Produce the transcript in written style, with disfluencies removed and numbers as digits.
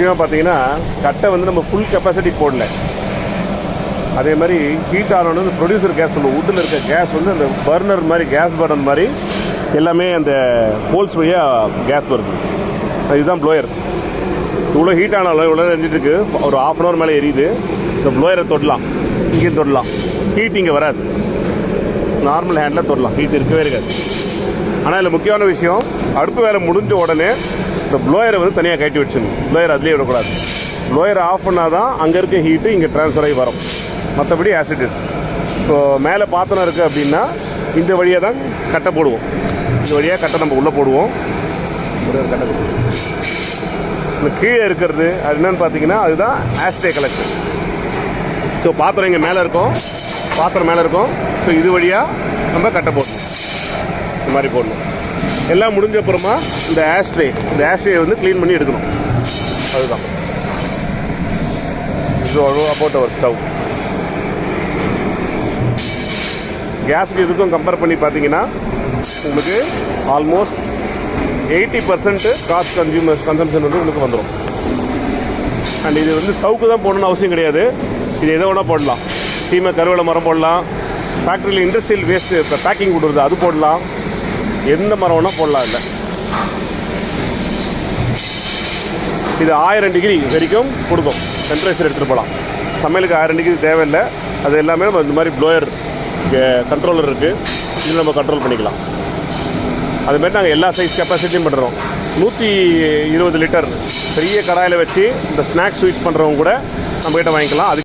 முக்கியமாக பார்த்தீங்கன்னா கட்டை வந்து நம்ம ஃபுல் கெப்பாசிட்டி போடல. அதே மாதிரி ஹீட் ஆனோன்னு இந்த ப்ரொடியூசர் கேஸ் சொல்லுவோம். வுட்டில் இருக்க கேஸ் வந்து அந்த பர்னர் மாதிரி கேஸ் பர்னர் மாதிரி எல்லாமே அந்த ஹோல்ஸ் வழியாக கேஸ் வருது. இதுதான் ப்ளோயர். இவ்வளோ ஹீட் ஆனாலும் இவ்வளோ எரிஞ்சிட்டு ஒரு ½ அன் ஹவர் மேலே எரியுது. இந்த ப்ளோயரை தொடலாம், இங்கேயும் தொடலாம். ஹீட் இங்கே வராது. நார்மல் ஹேண்டில் தொடலாம், ஹீட் இருக்கவே இருக்காது. ஆனால் இதில் முக்கியமான விஷயம், அடுப்பு வேலை முடிஞ்ச உடனே இந்த ப்ளோயரை வந்து தனியாக கட்டி வச்சிடணும். ப்ளோயர் அதிலே விடக்கூடாது. ப்ளோயரை ஆஃப் பண்ணால் தான் அங்கே இருக்க ஹீட்டு இங்கே ட்ரான்ஸ்ஃபர் ஆகி வரும். மற்றபடி ஆசிட்டிஸ். இப்போது மேலே பாத்திரம் இருக்குது அப்படின்னா இந்த வழியாக தான் கட்டை போடுவோம். இந்த வழியாக கட்டை நம்ம உள்ளே போடுவோம். ஒரு கட்டை இந்த கீழே இருக்கிறது அது என்னென்னு பார்த்தீங்கன்னா அதுதான் ஆஸ்ட்ரே கலெக்டர். ஸோ பாத்திரம் இங்கே மேலே இருக்கும், பாத்திரம் மேலே இருக்கும். ஸோ இது வழியாக நம்ம கட்டை போடணும். இந்த மாதிரி போடணும். எல்லாம் முடிஞ்ச அப்புறமா இந்த ஆஸ்ட்ரே வந்து க்ளீன் பண்ணி எடுக்கணும். அதுதான் இது அபவுட் அவர் ஸ்டவ். கேஸுக்கு இதுக்கும் கம்பேர் பண்ணி பார்த்தீங்கன்னா உங்களுக்கு ஆல்மோஸ்ட் 80% காஸ்ட் கன்சம்ஷன் வந்து உங்களுக்கு வந்துடும். அண்ட் இது வந்து சவுக்கு தான் போடணும்னு அவசியம் கிடையாது. இது எதை வேணால் போடலாம். சீமை கருவேல மரம் போடலாம். ஃபேக்ட்ரியில் இண்டஸ்ட்ரியல் வேஸ்ட்டு இப்போ பேக்கிங் கொடுக்குறது அது போடலாம். எந்த மரம் வேணால் போடலாம். இல்லை இது 1000 டிகிரி வரைக்கும் கொடுக்கும். டெம்பரேச்சர் எடுத்துகிட்டு போகலாம். சமையலுக்கு 1000 டிகிரி தேவையில்லை. அது எல்லாமே நம்ம இந்த மாதிரி ப்ளோயர் கண்ட்ரோலர் இருக்குது. இதில் நம்ம கண்ட்ரோல் பண்ணிக்கலாம். அதுமாரி நாங்கள் எல்லா சைஸ் கெப்பாசிட்டியும் பண்ணுறோம். 120 லிட்டர் பெரிய கடாயில் வச்சு இந்த ஸ்நாக்ஸ் ஸ்வீட்ஸ் பண்ணுறவங்க கூட நம்மகிட்ட வாங்கிக்கலாம். அது